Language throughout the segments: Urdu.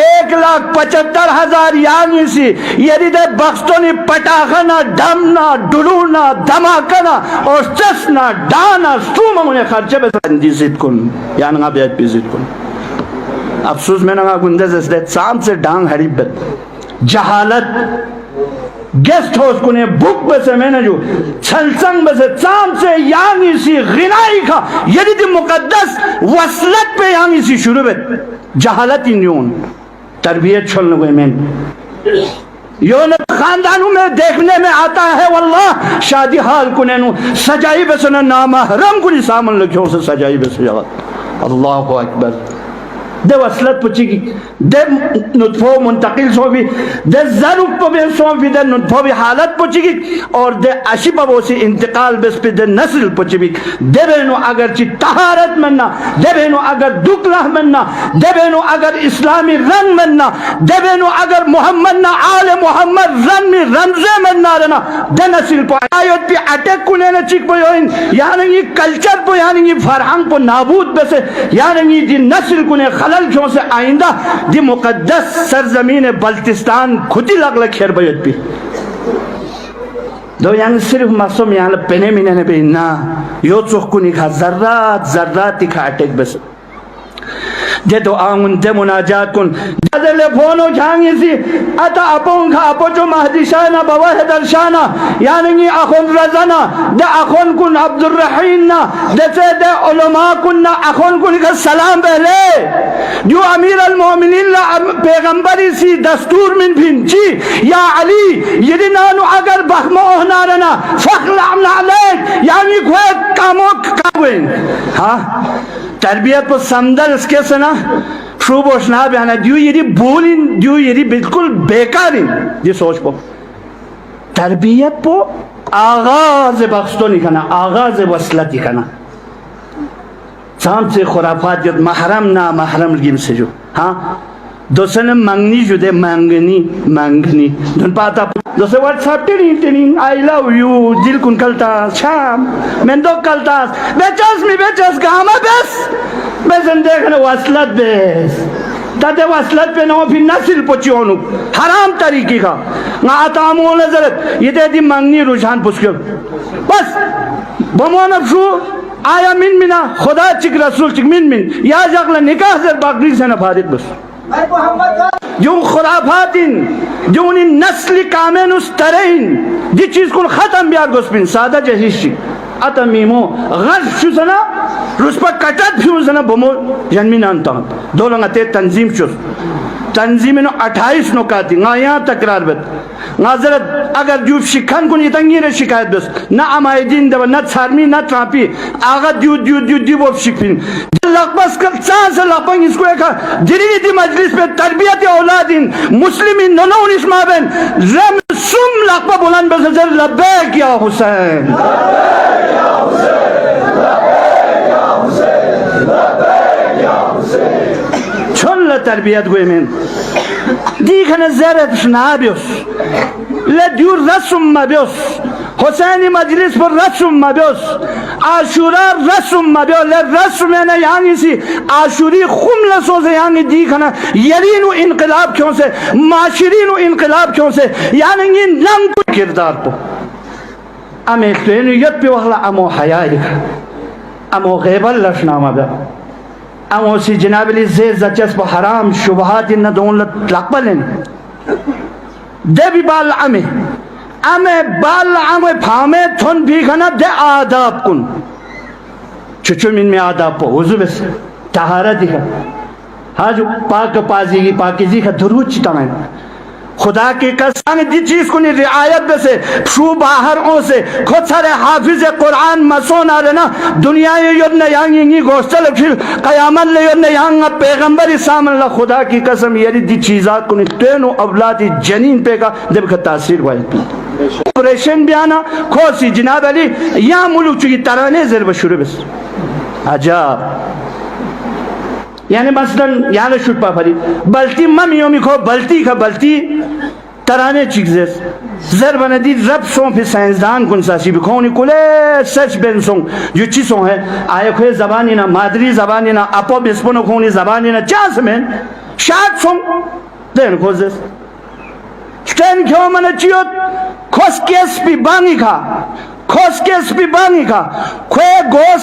1,75,000 یعنی سی یری دے بخستونی پٹاخنا ڈمنا ڈلونا دھماکنا اور سسنا ڈانا سوما انہیں خرچے بسندی زید کن یعنی بیت پی زید کن افسوس میں نگا گندز اس دے سام سے ڈانگ حریبت جہالت گیسٹ ہاؤس کنے بک بسے میں نے جو چھلسنگ بسے چام سے یعنی سی غنائی کا یعنی دی مقدس وصلت پہ یعنی سی شروع بیت جہالت ہی نیون تربیت چھلنے گئے میں یونت خاندانوں میں دیکھنے میں آتا ہے واللہ شادی حال کنے نو سجائی بسنا نامحرم کنے سامن لکھوں سے سجائی بسنا اللہ اکبر دے وصلت پچی کی دے نطفو منتقل سو بھی دے ضرب پہ بھی سو بھی دے نطفو بھی حالت پچی کی اور دے اشی پہ وہ سی انتقال بس پہ دے نسل پچی بھی دے بینو اگر چی طہارت مننا دے بینو اگر دکلہ مننا دے بینو اگر اسلامی رنگ مننا دے بینو اگر محمد نا آل محمد رنگ میں رمزے مننا رنا دے نسل پہ آیت پہ اٹیک کنے نا چک پہ ہوئن یعنی یہ کلچر پہ یعنی یہ فرہنگ پہ نابود بسے یعنی یہ دی نسل کنے خلل کیوں سے آئندہ دی مقدس سرزمین بلتستان کھتی لگ لگ خیر بیت پی دو یعنی صرف مقصوم یعنی پنے میں نے بھی نا یو چوک کنی کھا ذرات کھا اٹیک بس دے دو آنگن دے مناجات کن دے لے فونو جھانگی سی اتا اپون کھا اپو جو مہدی شانا بواہ درشانا یعنی اخون رزنا دے اخون کن عبد الرحیم نا دے سے دے علماء کن نا اخون کن کا سلام پہلے جو امیر المومنین پیغمبری سی دستور من بھنچی یا علی یدی نانو اگر بخمو احنارنا فخل عمل علیک یعنی کوئی کامو کاموین ہاں تربیت پر سمدر اس کے سنا شروع بوشنا بیانا دیو یری بولین دیو یری بالکل بیکارین دی سوچ پو تربیت پو آغاز بخستو نہیں کنا آغاز وصلت نہیں کنا سام سے خرافات جد محرم نا محرم لگیم سے جو ہاں دو سن منگنی جو دے منگنی دن پاتا دو سے what's up ٹینین I love you دل کن کلتاس شام من دو کلتاس بیچاس گاما بس دیکھنے وصلت بس دادے وصلت پہ نو پھر نسل پچیونو حرام طریقی کا آتامو نظرت یہ دے دی منگنی رجحان پسکیو بس بمون افشو آیا من منا خدا چک رسول چک من یا جاگلا نکاح در باقری سے نفارت بس جو خرافاتین جو انہی نسل کامین استرین دی چیز کل ختم بیار گسپین سادہ جہیشی آتا میمو غرض شو سنا روز پا کٹت بھی سنا بمو جنمین آنتا ہوں دو لنگا تے تنظیم شو تنظیم انو 28 نکاتی نا یہاں تکرار بد نا ضرورت اگر جو شکھن کو نہیں تنگی رہ شکایت بس نا امائدین دو نا چھارمی نا ٹراپی آغا دیو وہ شکھن لقبس کر چاہاں سے لقبنگ اس کو ایک جریدی دی مجلس پہ تربیت اولادین مسلمین ننون اس مابین رم سم لقبہ بلان بسر لبیک یا حسین چھل تربیت گوئے میں دیکھنے زیرت شنابیوس لدیو رسم مبیوس حسینی مجلس پر رسم مبیوس آشورا رسم مبیوس لرسم میں یعنی سی آشوری خم لسوز یعنی دیکھنا یرینو انقلاب کیوں سے معاشرینو انقلاب کیوں سے یعنی یہ لنگ کردار پو امی اختوینو ید پی وحلا امو حیائی امو غیبل لشنامہ بیا امو سی جناب علی زیر زچس پا حرام شبہات انہ دون لقبلن دے بھی بال عمی بال عمی پھامے تھن بھی کھنا دے آداب کن چچو من میں آداب پا وضو بس تحارت دیکھا ہاں جو پاک پازیگی پاکیزی کا درود چیتا میں خدا کی قسم دی چیز کو نہیں رعایت بے سے شو باہر او سے خود سارے حافظ قرآن مسون آرنا دنیا یدن یانگی گوشتل پھر قیامت لے یدن یانگا پیغمبر اسلام اللہ خدا کی قسم یعنی دی چیزات کو نہیں تینو اولادی جنین پہ کا دب کا تاثیر ہوئی اپریشن بیانا کھوسی جناب علی یا ملوک چکی ترانے ضرب شروع بس عجاب یعنی مثلا یعنی شوٹ پا پھری بلتی ممیومی کھو بلتی کھا بلتی ترانے چیزیس ضرب ندی رب سون پھر سائنسدان کن ساسی بکھونی کلے سچ بین سون جو چی سون ہے آئے کھوئے زبانی نا مادری زبانی نا اپو بسپنو کھونی زبانی نا چاس میں Şart son den kozes Sten kyo chiot koskes pi bangika koskes pi bangika kwe gos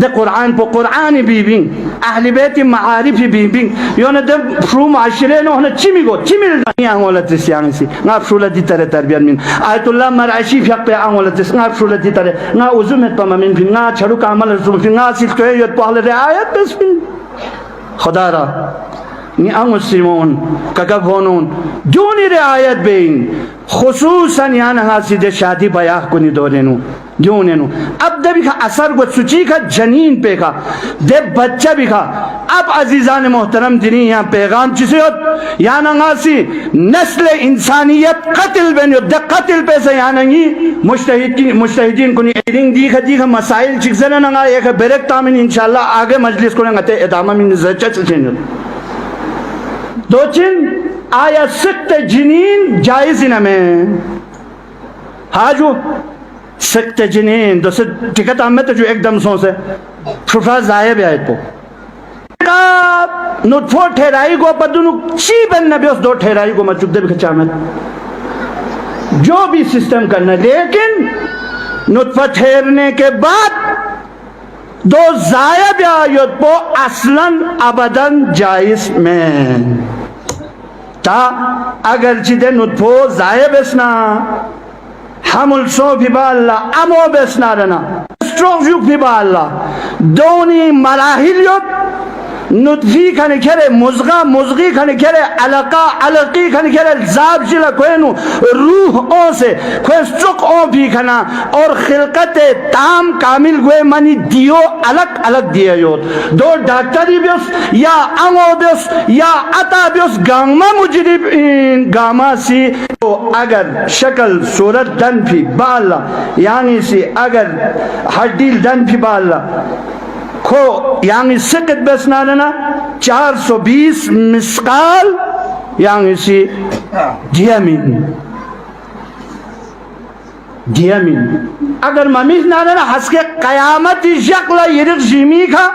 ده قرآن پو قرآن بیبین اهل بیت معارف بیبین یونه ده فرو معاشره نه هنه چی میگو چی میل آنولت سیانی سی ناب شوله دی تره تربیت من آیت الله مرعشی فیق پی آنولت سی ناب شوله دی تره نا اوزومت پا من فی نا چرو کامل رسول فی نا سیل توی یاد پاهل رعایت بس بین خدا را نی مسلمون کگفونون دونی رعایت بین خصوصا یعنی حاسد شادی بیاہ کنی دورنو جوننو اب دے بھی اثر کو سچی کا جنین پہ کا دے بچہ بھی کا اب عزیزان محترم دینی یہاں پیغام چیزے ہوت یہاں ناسی نسل انسانیت قتل بینی دے قتل پہ سے یہاں نگی مجتہدین کنی ایرنگ دیکھا مسائل چکزنے نگا ایک بیرک تامن انشاءاللہ آگے مجلس کو نگا تے ادامہ من زچہ چچین دو چن آیا سکت جنین جائز نمیں ہاجو سکت جنین دوسرے ٹکت آمد جو ایک دم سو سے شفا زائب ہے پو نطفو ٹھیرائی کو پدونو چی بن نبی اس دو ٹھیرائی کو مچک دے بکچ آمد جو بھی سسٹم کرنا لیکن نطفہ ٹھیرنے کے بعد دو زائب آیت پو اصلاً ابداً جائز میں تا اگر چیدے نطفو زائب اسنا حمل سو فی باللہ امو بیسنا رنا سٹروک یوک فی باللہ دونی مراحلیت نطفی کھنے کھرے مزغہ مزغی کھنے کھرے علقہ علقی کھنے کھرے زاب جلہ کوئنو روح اون سے کوئی سٹروک اون بھی کھنا اور خلقت تام کامل گوئے منی دیو الگ الگ دیا یوت دو ڈاکٹری بیس یا امو بیس یا عطا بیس گاما مجرب گاما سی تو اگر شکل صورت دن پھی بالا یعنی سی اگر ہڈیل دن پھی بالا کھو یعنی سکت بسنا رنا 420 مسقال یعنی سی دیامین اگر ممیز نہ رنا حس کے قیامت شکل یرق جیمی کا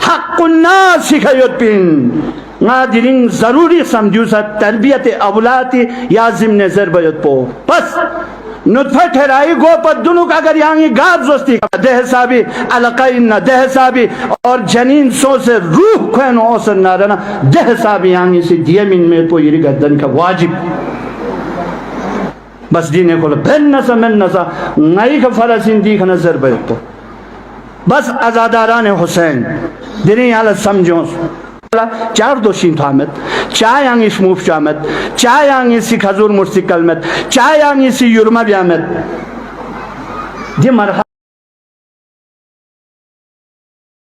حق الناس سکھایت پین نادرین ضروری سمجھو سا تربیت اولاد یا ضمن ضربیت پو بس نطفہ ٹھہرائی گو پر دنوں کا اگر یہاں گاب زوستی دہ حسابی علقین دہ حسابی اور جنین سو سے روح کوئنو اوسر نہ رہنا دہ حسابی یہاں سے دیمین میں پو یہ گردن کا واجب بس دینے کو بھن نسا من نسا نئی کا فرسین دیکھ نظر بیت پو بس ازاداران حسین دینی حالت سمجھوں چار دوشین تھامت چاہ یانگی شموف شامت چاہ یانگی سی خزور مرسی کلمت چاہ یانگی سی یورما بیامت دی مرحب